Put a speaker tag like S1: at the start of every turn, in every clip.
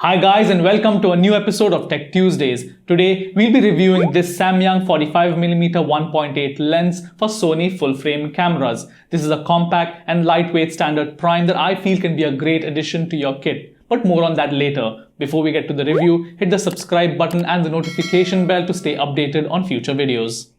S1: Hi guys and welcome to a new episode of Tech Tuesdays. Today we'll be reviewing this Samyang 45mm 1.8 lens for Sony full-frame cameras. This is a compact and lightweight standard prime that I feel can be a great addition to your kit. But more on that later. Before we get to the review, hit the subscribe button and the notification bell to stay updated on future videos.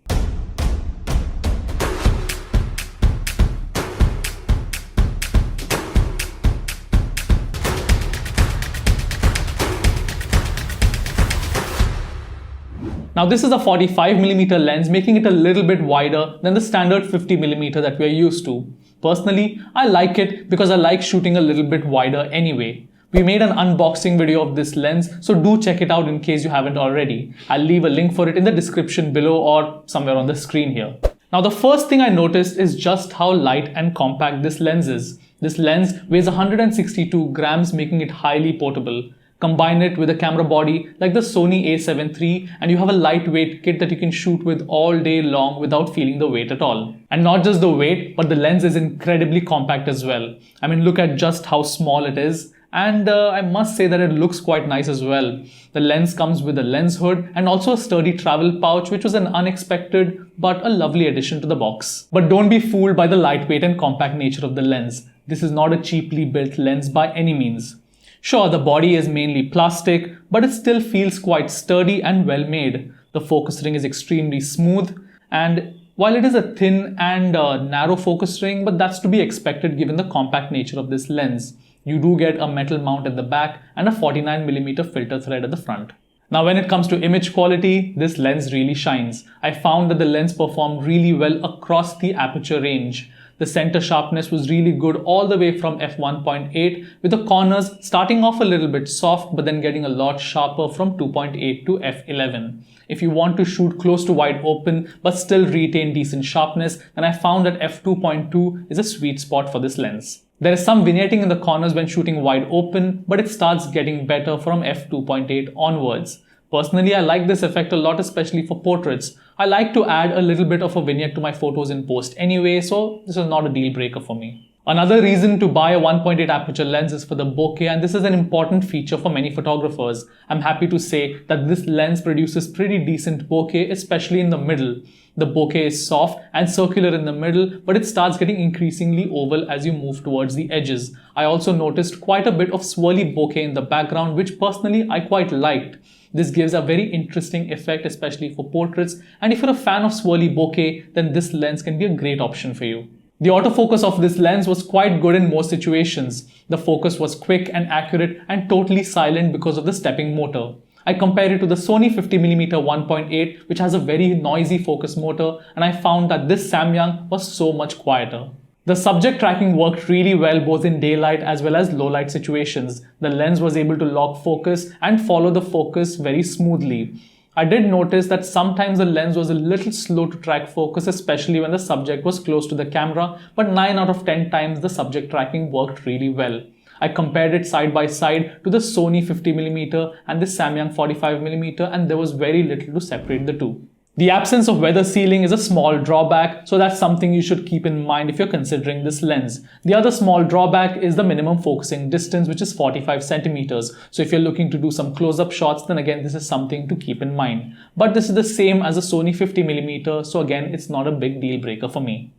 S1: Now this is a 45mm lens, making it a little bit wider than the standard 50mm that we are used to. Personally, I like it because I like shooting a little bit wider anyway. We made an unboxing video of this lens, so do check it out in case you haven't already. I'll leave a link for it in the description below or somewhere on the screen here. Now the first thing I noticed is just how light and compact this lens is. This lens weighs 162 grams, making it highly portable. Combine it with a camera body like the Sony a7 III and you have a lightweight kit that you can shoot with all day long without feeling the weight at all. And not just the weight, but the lens is incredibly compact as well. I mean, look at just how small it is. And I must say that it looks quite nice as well. The lens comes with a lens hood and also a sturdy travel pouch, which was an unexpected but a lovely addition to the box. But don't be fooled by the lightweight and compact nature of the lens. This is not a cheaply built lens by any means. Sure, the body is mainly plastic, but it still feels quite sturdy and well made. The focus ring is extremely smooth, and while it is a thin and narrow focus ring, but that's to be expected given the compact nature of this lens. You do get a metal mount at the back and a 49mm filter thread at the front. Now when it comes to image quality, this lens really shines. I found that the lens performed really well across the aperture range. The center sharpness was really good all the way from f1.8, with the corners starting off a little bit soft but then getting a lot sharper from 2.8 to f11. If you want to shoot close to wide open but still retain decent sharpness, then I found that f2.2 is a sweet spot for this lens. There is some vignetting in the corners when shooting wide open, but it starts getting better from f2.8 onwards. Personally, I like this effect a lot, especially for portraits. I like to add a little bit of a vignette to my photos in post anyway, so this is not a deal breaker for me. Another reason to buy a 1.8 aperture lens is for the bokeh, and this is an important feature for many photographers. I'm happy to say that this lens produces pretty decent bokeh, especially in the middle. The bokeh is soft and circular in the middle, but it starts getting increasingly oval as you move towards the edges. I also noticed quite a bit of swirly bokeh in the background, which personally I quite liked. This gives a very interesting effect, especially for portraits, and if you're a fan of swirly bokeh, then this lens can be a great option for you. The autofocus of this lens was quite good in most situations. The focus was quick and accurate and totally silent because of the stepping motor. I compared it to the Sony 50mm 1.8, which has a very noisy focus motor, and I found that this Samyang was so much quieter. The subject tracking worked really well both in daylight as well as low light situations. The lens was able to lock focus and follow the focus very smoothly. I did notice that sometimes the lens was a little slow to track focus, especially when the subject was close to the camera, but 9 out of 10 times the subject tracking worked really well. I compared it side by side to the Sony 50mm and the Samyang 45mm, and there was very little to separate the two. The absence of weather sealing is a small drawback, so that's something you should keep in mind if you're considering this lens. The other small drawback is the minimum focusing distance, which is 45 centimeters. So if you're looking to do some close-up shots, then again this is something to keep in mind. But this is the same as a Sony 50mm, so again it's not a big deal breaker for me.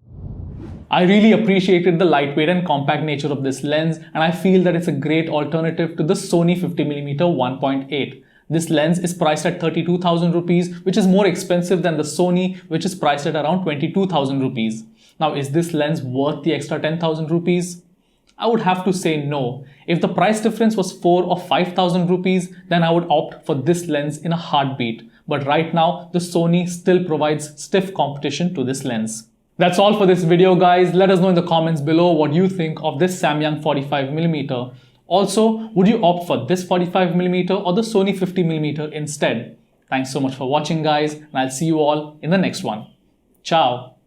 S1: I really appreciated the lightweight and compact nature of this lens, and I feel that it's a great alternative to the Sony 50mm 1.8. This lens is priced at 32,000 rupees, which is more expensive than the Sony, which is priced at around 22,000 rupees. Now, is this lens worth the extra 10,000 rupees? I would have to say no. If the price difference was 4,000 or 5,000 rupees, then I would opt for this lens in a heartbeat. But right now, the Sony still provides stiff competition to this lens. That's all for this video, guys. Let us know in the comments below what you think of this Samyang 45mm. Also, would you opt for this 45mm or the Sony 50mm instead? Thanks so much for watching, guys, and I'll see you all in the next one. Ciao!